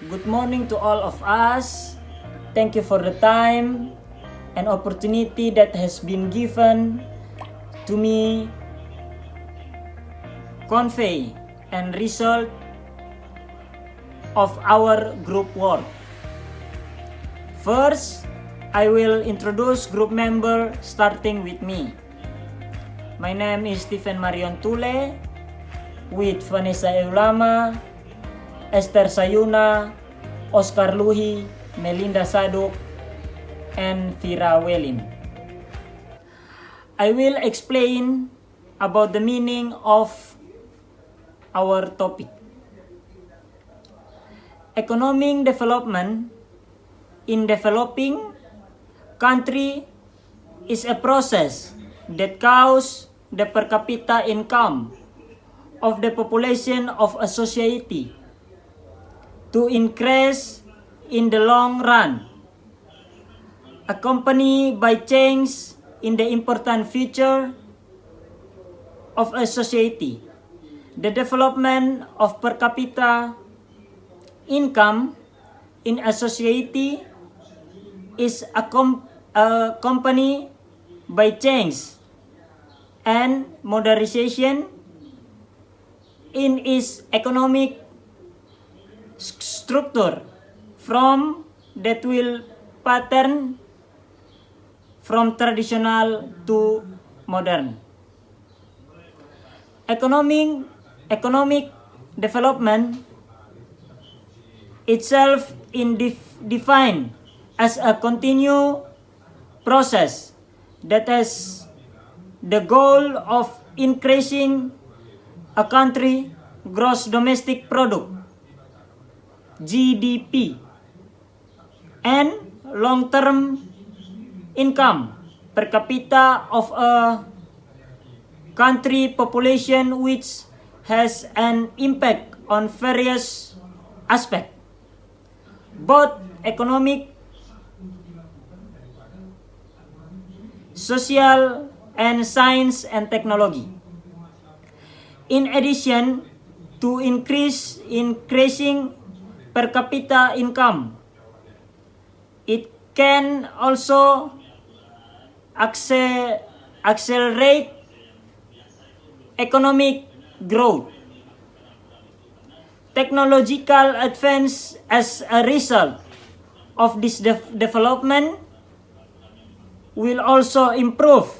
Good morning to all of us. Thank you for the time and opportunity that has been given to me convey and result of our group work. First, I will introduce group member starting with me. My name is Stephen Marion Tule with Vanessa Eulama, Esther Sayuna, Oscar Luhi, Melinda Saduk, and Vira Welin. I will explain about the meaning of our topic. Economic development in developing country is a process that causes the per capita income of the population of a society to increase in the long run, accompanied by change in the important feature of a society. The development of per capita income in a society is accompanied by change and modernization in its economic structure from that will pattern from traditional to modern. Economic development itself defined as a continued process that has the goal of increasing a country gross domestic product GDP and long-term income per capita of a country population, which has an impact on various aspects, both economic, social, and science and technology. In addition to increasing per capita income, it can also accelerate economic growth. Technological advance as a result of this development will also improve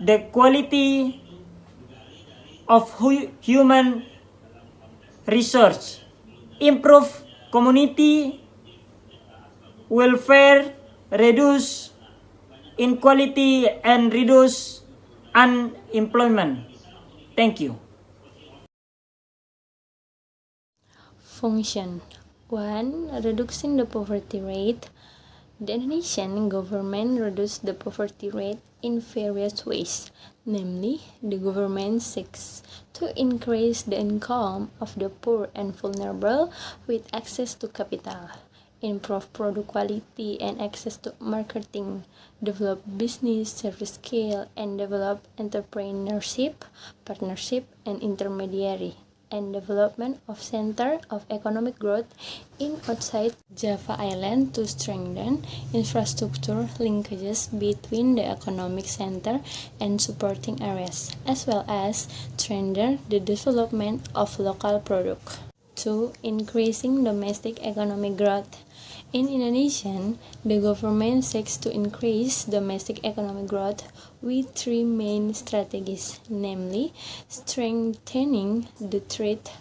the quality of human research, improve community welfare, reduce inequality, and reduce unemployment. Thank you. Function 1. Reducing the poverty rate. The Indonesian government reduced the poverty rate in various ways. Namely, the government seeks to increase the income of the poor and vulnerable with access to capital, improve product quality and access to marketing, develop business service skill, and develop entrepreneurship, partnership, and intermediary, and development of center of economic growth in outside Java Island to strengthen infrastructure linkages between the economic center and supporting areas, as well as strengthen the development of local product. 2. Increasing domestic economic growth. In Indonesia, the government seeks to increase domestic economic growth with three main strategies, namely strengthening the trade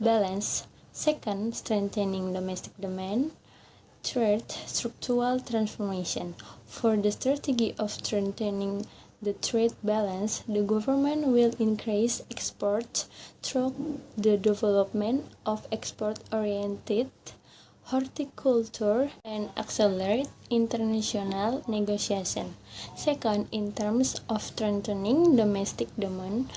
balance, second, strengthening domestic demand, third, structural transformation. For the strategy of strengthening the trade balance, the government will increase exports through the development of export-oriented horticulture and accelerate international negotiation. Second, in terms of strengthening domestic demand,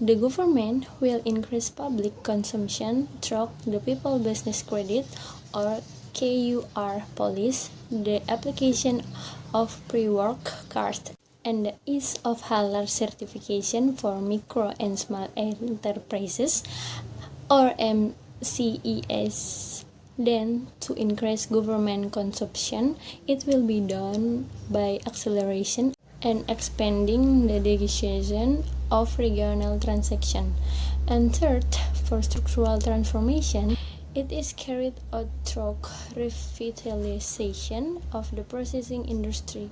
the government will increase public consumption through the People Business Credit or KUR policy, the application of pre-work cards, and the ease of halal certification for micro and small enterprises or MCES. Then, to increase government consumption, it will be done by acceleration and expanding the digitization of regional transaction. And third, for structural transformation, it is carried out through revitalization of the processing industry,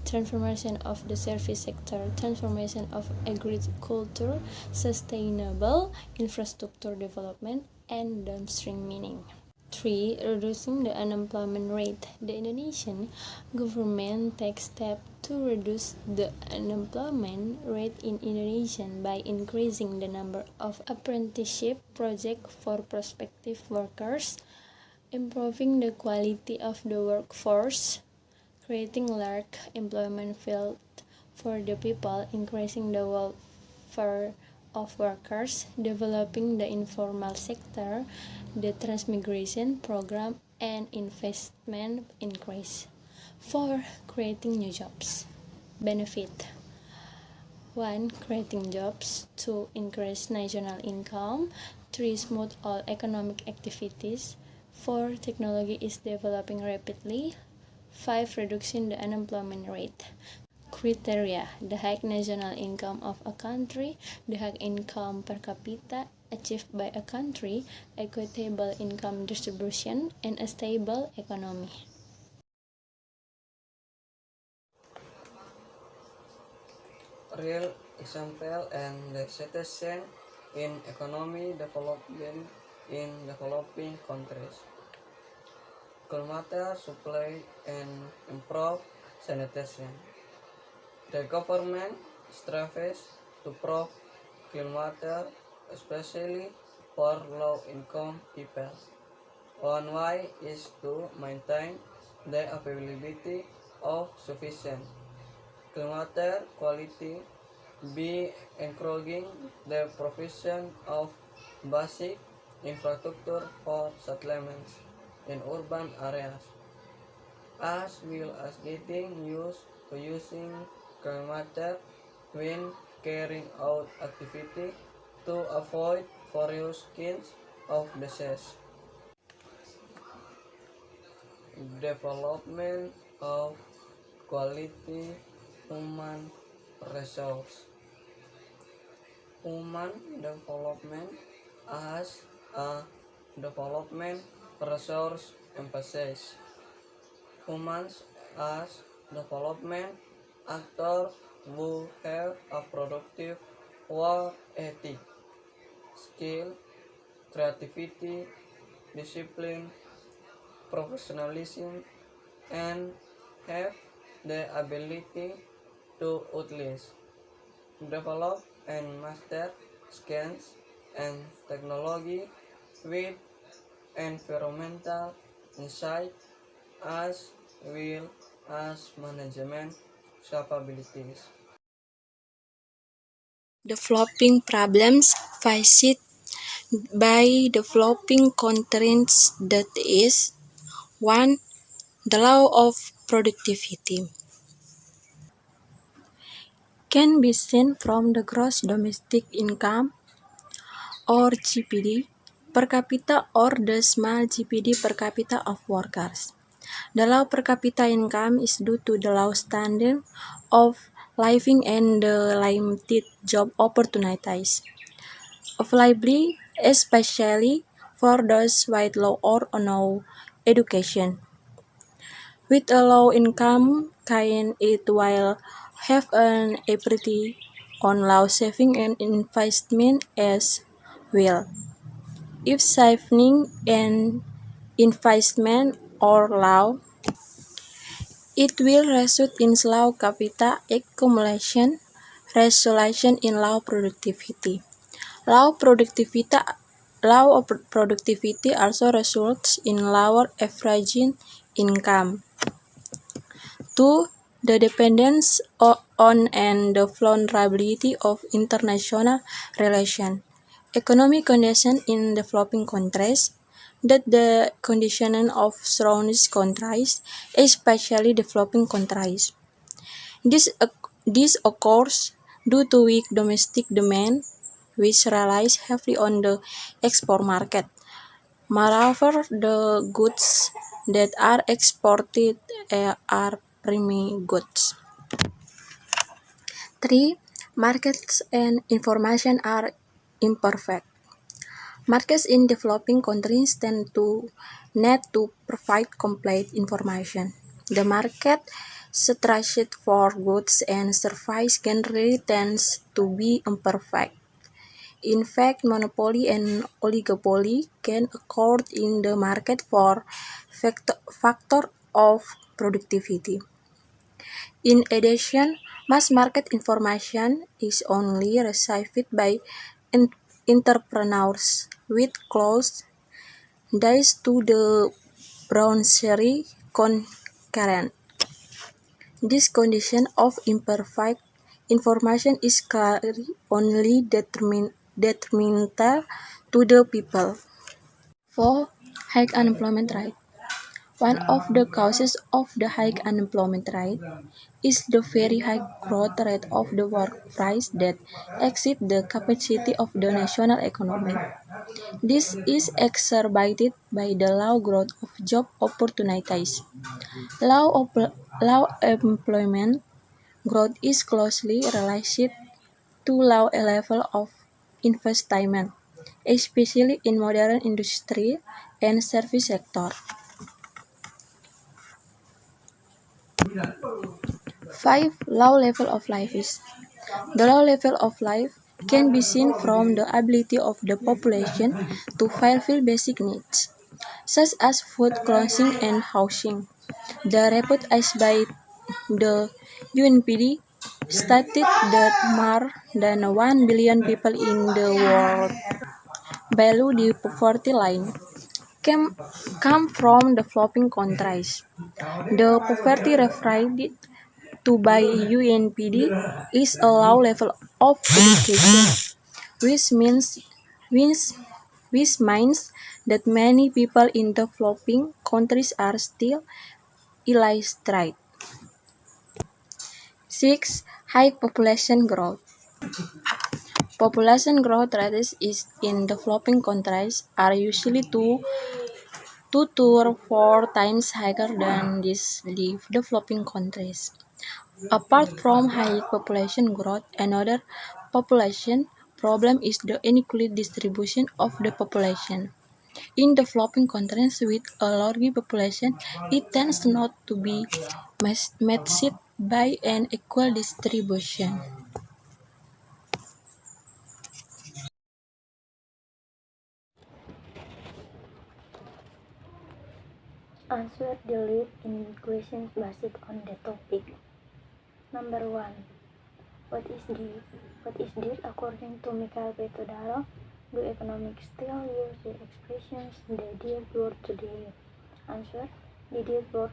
transformation of the service sector, transformation of agriculture, sustainable infrastructure development, and downstream mining. 3. Reducing the unemployment rate. The Indonesian government takes steps to reduce the unemployment rate in Indonesia by increasing the number of apprenticeship projects for prospective workers, improving the quality of the workforce, creating large employment field for the people, increasing the welfare of workers, developing the informal sector, the transmigration program, and investment increase. 4. Creating new jobs. Benefit 1. Creating jobs. 2. Increase national income. 3. Smooth all economic activities. 4. Technology is developing rapidly. 5. Reducing the unemployment rate. Criteria: the high national income of a country, the high income per capita achieved by a country, equitable income distribution, and a stable economy. Real example and the citizen in economy development in developing countries. Clean water supply and improve sanitation. The government strives to provide clean water, especially for low-income people. One way is to maintain the availability of sufficient clean water quality by encouraging the provision of basic infrastructure for settlements in urban areas, as well as getting used to using clean water when carrying out activity to avoid various kinds of disease. Development of quality human resource. Human development as a development resource emphasis. Humans as development actors who have a productive work ethic, skill, creativity, discipline, professionalism, and have the ability to utilize, develop, and master skills and technology with environmental insight as well as management capabilities. Developing problems faced by developing countries, that is 1. The law of productivity can be seen from the gross domestic income or GPD per capita or the small GPD per capita of workers. The low per capita income is due to the low standard of living and the limited job opportunities available, especially for those with low or no education. With a low income, it will have an ability on low saving and investment as well. If saving and investment are low, it will result in slow capital accumulation, resulting in low productivity. Low productivity also results in lower average income. 2. The dependence on and the vulnerability of international relations. Economic conditions in developing countries, that the conditioning of surrounding countries, especially developing countries. This occurs due to weak domestic demand, which relies heavily on the export market. Moreover, the goods that are exported are prime goods. 3. Markets and information are imperfect. Markets in developing countries tend to need to provide complete information. The market structure for goods and services generally tends to be imperfect. In fact, monopoly and oligopoly can occur in the market for factor of productivity. In addition, mass market information is only received by entrepreneurs with close ties to the bourgeoisie concurrent. This condition of imperfect information is clearly only detrimental to the people. 4. High unemployment rate. One of the causes of the high unemployment rate is the very high growth rate of the workforce that exceeds the capacity of the national economy. This is exacerbated by the low growth of job opportunities. Low employment growth is closely related to low level of investment, especially in modern industry and service sector. 5. Low level of life is. The low level of life can be seen from the ability of the population to fulfill basic needs, such as food, clothing, and housing. The report as by the UNPD stated that more than 1 billion people in the world below the poverty line come from developing countries. The poverty referred to by UNPD is a low level of education, which means which, which means that many people in developing countries are still illiterate. 6. High population growth. Population growth rates in developing countries are usually two to 4 times higher than these developing countries. Apart from high population growth, another population problem is the unequal distribution of the population. In developing countries with a large population, it tends not to be matched by an equal distribution. Answer the lead in questions based on the topic. Number 1. What is this according to Mikhail Petodaro? Do economics still use the expressions the dear word today? Answer. The dear word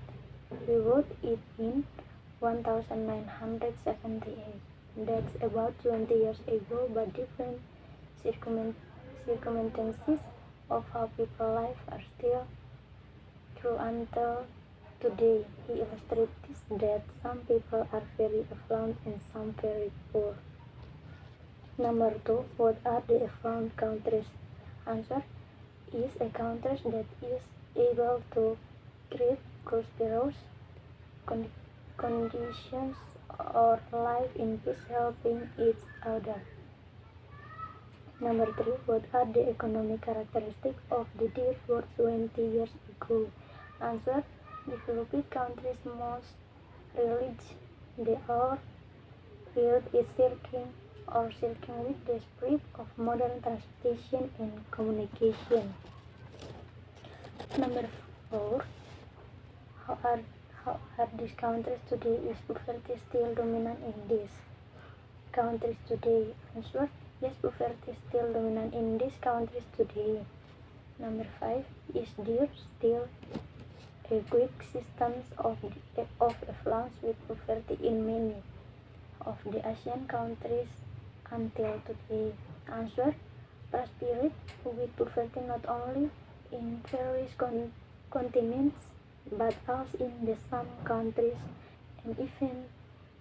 we wrote it in 1978. That's about 20 years ago, but different circumstances of how people live are still true until today. He illustrates that some people are very affluent and some very poor. Number 2. What are the affluent countries? Answer. Is a country that is able to create prosperous conditions or live in peace helping each other. Number 3. What are the economic characteristics of the dear world 20 years ago? Answer. Developed countries most religion they are field is circling with the spread of modern transportation and communication. Number 4. How are these countries today? Is poverty still dominant in these countries today? Answer. Yes, poverty is still dominant in these countries today. Number 5. Is there still a coexistence of affluence with poverty in many of the Asian countries until today? Answer. Prosperity with poverty not only in various continents but also in the some countries and even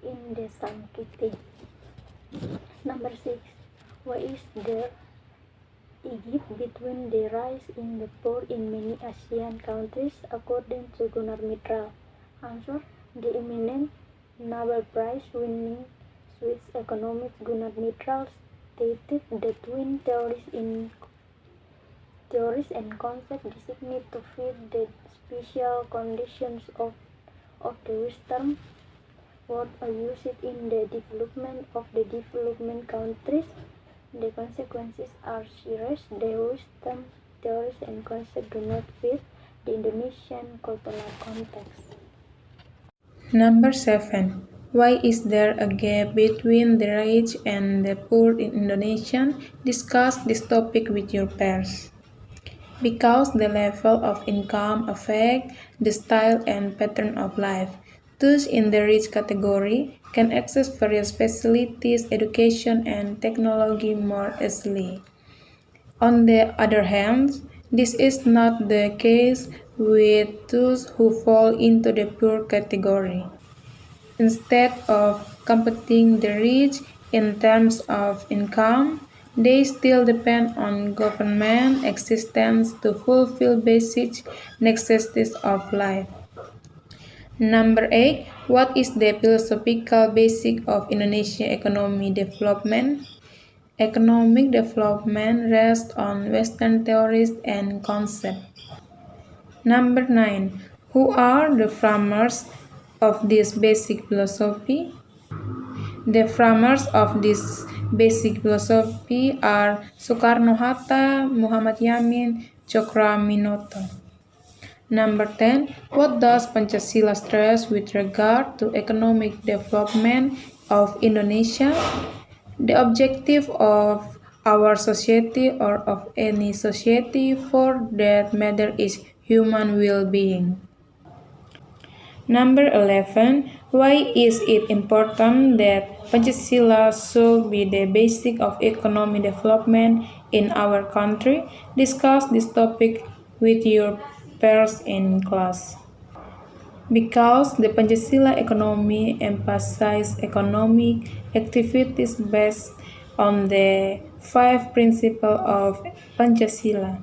in the some cities. Number 6. Why is there Egypt between the rise in the poor in many Asian countries, according to Gunnar Mitral. Answer: the eminent Nobel Prize-winning Swiss economist Gunnar Mitral stated that twin theories and concepts designate to fit the special conditions of the Western world are used in the development of the development countries. The consequences are serious. The Western theories and concepts do not fit the Indonesian cultural context. Number 7. Why is there a gap between the rich and the poor in Indonesia? Discuss this topic with your peers. Because the level of income affects the style and pattern of life. Those in the rich category can access various facilities, education, and technology more easily. On the other hand, this is not the case with those who fall into the poor category. Instead of competing the rich in terms of income, they still depend on government assistance to fulfill basic necessities of life. Number 8. What is the philosophical basis of Indonesian economic development? Economic development rests on Western theories and concepts. Number 9. Who are the framers of this basic philosophy? The framers of this basic philosophy are Soekarno-Hatta, Muhammad Yamin, Cokroaminoto. Number 10. What does Pancasila stress with regard to economic development of Indonesia? The objective of our society or of any society for that matter is human well-being. Number 11. Why is it important that Pancasila should be the basis of economic development in our country? Discuss this topic with your peers in class. Because the Pancasila economy emphasizes economic activities based on the 5 principles of Pancasila.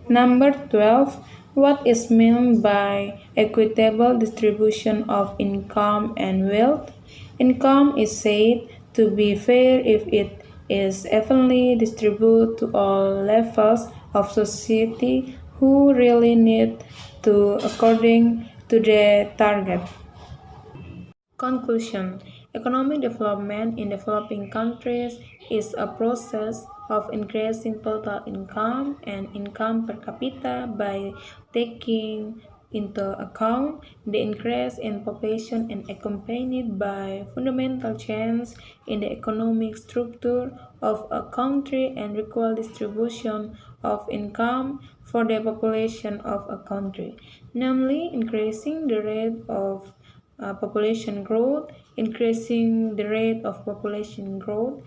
Number 12. What is meant by equitable distribution of income and wealth? Income is said to be fair if it is evenly distributed to all levels of society who really need to according to the target. Conclusion. Economic development in developing countries is a process of increasing total income and income per capita by taking into account the increase in population and accompanied by fundamental change in the economic structure of a country and equal distribution of income for the population of a country, namely increasing the rate of population growth, increasing the rate of population growth,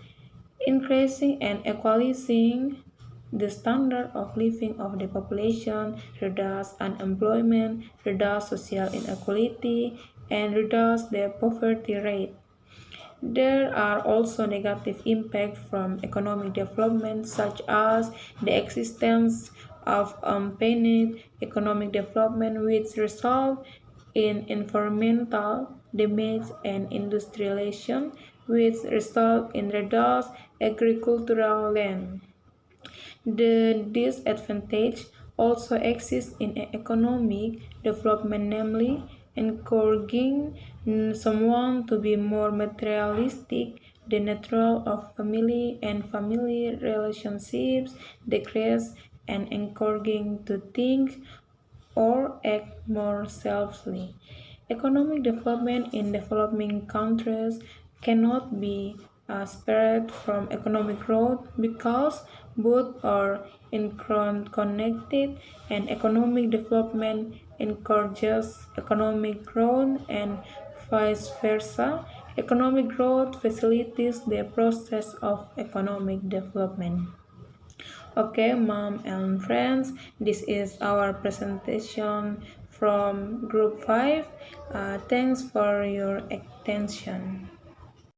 increasing and equalizing the standard of living of the population, reduce unemployment, reduce social inequality, and reduce the poverty rate. There are also negative impacts from economic development, such as the existence of unpaid economic development, which result in environmental damage, and industrialization, which result in reduced agricultural land. The disadvantage also exists in economic development, namely encouraging someone to be more materialistic, the nature of family and family relationships decrease, and encouraging to think or act more selfishly. Economic development in developing countries cannot be separate from economic growth because both are interconnected, and economic development encourages economic growth and vice versa. Economic growth facilitates the process of economic development. Okay, mom and friends, this is our presentation from group 5. Thanks for your attention.